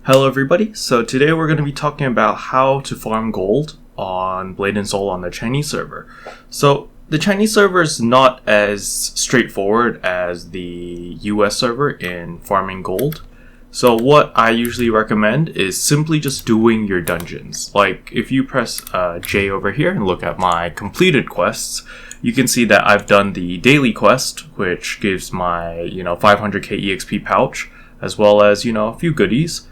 Hello everybody, so today we're going to be talking about how to farm gold on Blade and Soul on the Chinese server. So the Chinese server is not as straightforward as the US server in farming gold. So what I usually recommend is simply just doing your dungeons. Like if you press J over here and look at my completed quests, you can see that I've done the daily quest, which gives my 500k EXP pouch, as well as a few goodies.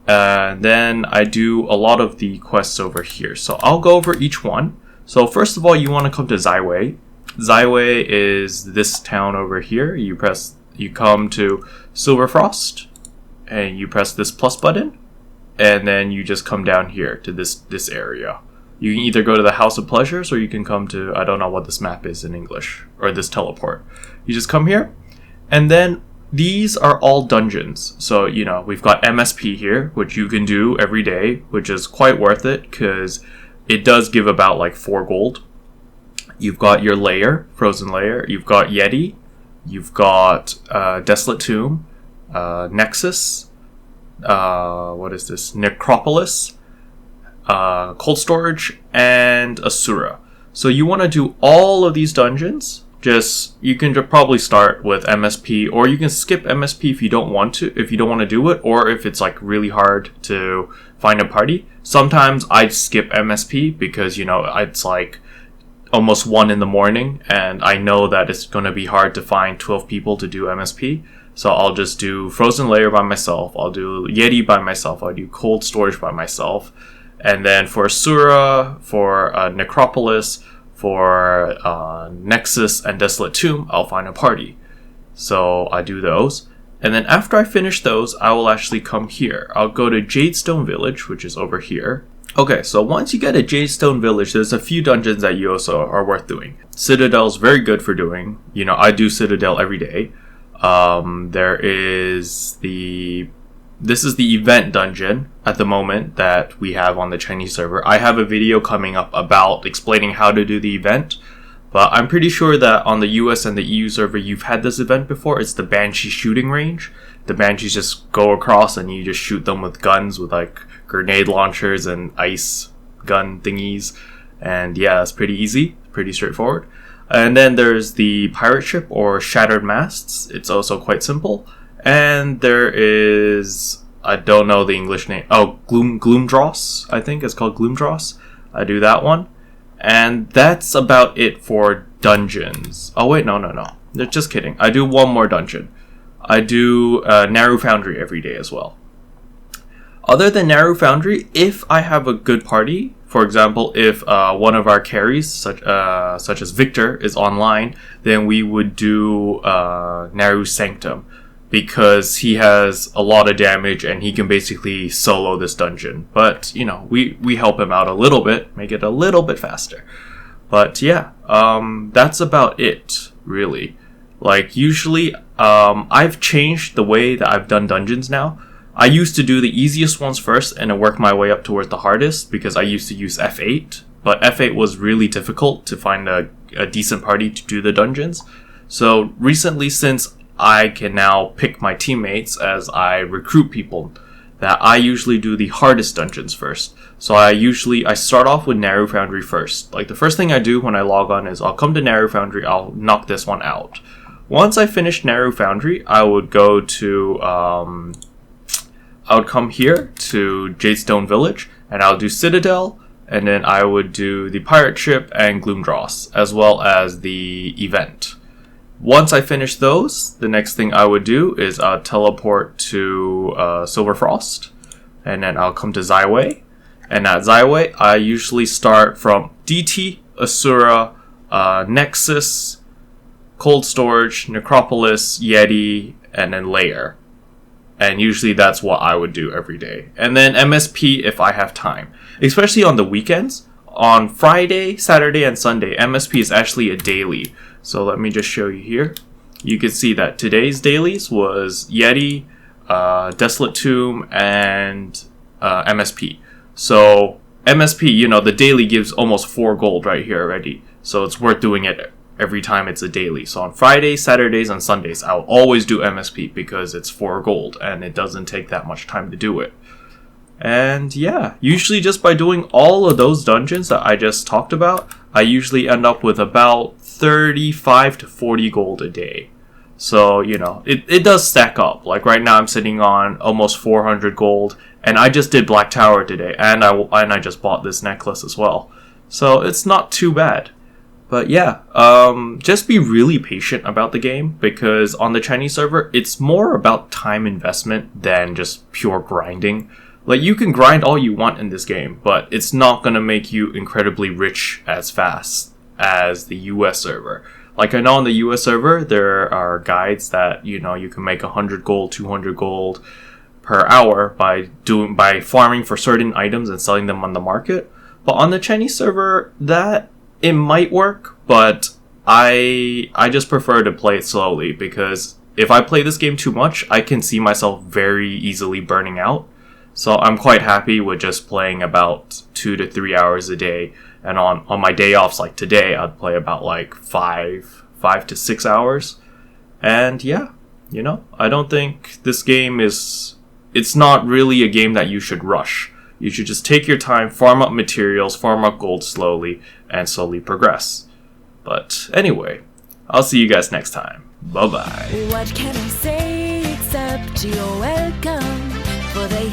Then I do a lot of the quests over here. So I'll go over each one. So first of all, you want to come to Zaiwei. Zaiwei is this town over here. You come to Silverfrost, and you press this plus button, and then you just come down here to this area. You can either go to the House of Pleasures, or you can come to, I don't know what this map is in English, or this teleport. You just come here, and then these are all dungeons. So, we've got MSP here, which you can do every day, which is quite worth it, because it does give about like 4 gold. You've got your lair, Frozen Lair. You've got Yeti. You've got Desolate Tomb, Nexus. What is this? Necropolis, Cold Storage, and Asura. So you want to do all of these dungeons. You can probably start with MSP, or you can skip MSP if you don't want to do it, or if it's like really hard to find a party. Sometimes I skip MSP because, it's like almost 1 in the morning, and I know that it's going to be hard to find 12 people to do MSP. So I'll just do Frozen Lair by myself, I'll do Yeti by myself, I'll do Cold Storage by myself, and then for Asura, for Necropolis, for Nexus and Desolate Tomb, I'll find a party. So I do those. And then after I finish those, I will actually come here. I'll go to Jadestone Village, which is over here. Okay, so once you get to Jadestone Village, there's a few dungeons that you also are worth doing. Citadel is very good for doing. I do Citadel every day. This is the event dungeon at the moment that we have on the Chinese server. I have a video coming up about explaining how to do the event, but I'm pretty sure that on the US and the EU server you've had this event before. It's the Banshee shooting range. The Banshees just go across and you just shoot them with guns, with like grenade launchers and ice gun thingies. And yeah, it's pretty easy, pretty straightforward. And then there's the pirate ship or Shattered Masts. It's also quite simple. And there is, I don't know the English name. Oh, Gloomdross, I think it's called Gloomdross. I do that one. And that's about it for dungeons. Oh wait, no. Just kidding. I do one more dungeon. I do Naru Foundry every day as well. Other than Naru Foundry, if I have a good party, for example, if one of our carries, such as Victor, is online, then we would do Naru Sanctum, because he has a lot of damage and he can basically solo this dungeon. But, we help him out a little bit, make it a little bit faster. But yeah, that's about it, really. Like, usually, I've changed the way that I've done dungeons now. I used to do the easiest ones first and then work my way up towards the hardest, because I used to use F8. But F8 was really difficult to find a decent party to do the dungeons. So recently, since I can now pick my teammates as I recruit people, that I usually do the hardest dungeons first. So I start off with Naru Foundry first. Like the first thing I do when I log on is I'll come to Naru Foundry, I'll knock this one out. Once I finish Naru Foundry, I would go to, I would come here to Jadestone Village, and I'll do Citadel, and then I would do the Pirate Ship and Gloomdross, as well as the event. Once I finish those, the next thing I would do is I'll teleport to Silverfrost, and then I'll come to Zaiwei. And at Zaiwei, I usually start from DT, Asura, Nexus, Cold Storage, Necropolis, Yeti, and then Lair. And usually that's what I would do every day. And then MSP if I have time. Especially on the weekends. On Friday, Saturday, and Sunday, MSP is actually a daily. So let me just show you here. You can see that today's dailies was Yeti, Desolate Tomb, and MSP. So MSP, the daily gives almost 4 gold right here already. So it's worth doing it every time it's a daily. So on Fridays, Saturdays, and Sundays, I'll always do MSP because it's 4 gold and it doesn't take that much time to do it. And yeah, usually just by doing all of those dungeons that I just talked about, I usually end up with about 35 to 40 gold a day. So, you know, it does stack up. Like right now I'm sitting on almost 400 gold, and I just did Black Tower today, and I just bought this necklace as well. So it's not too bad. But yeah, just be really patient about the game, because on the Chinese server, it's more about time investment than just pure grinding. Like, you can grind all you want in this game, but it's not gonna make you incredibly rich as fast as the US server. Like, I know on the US server, there are guides that, you know, you can make 100 gold, 200 gold per hour by farming for certain items and selling them on the market. But on the Chinese server, that it might work, but I just prefer to play it slowly, because if I play this game too much, I can see myself very easily burning out. So I'm quite happy with just playing about 2 to 3 hours a day, and on my day offs like today, I'd play about like 5 to 6 hours. And yeah, you know, I don't think this game it's not really a game that you should rush. You should just take your time, farm up materials, farm up gold slowly, and slowly progress. But anyway, I'll see you guys next time. Bye-bye. What can I say except you're welcome for the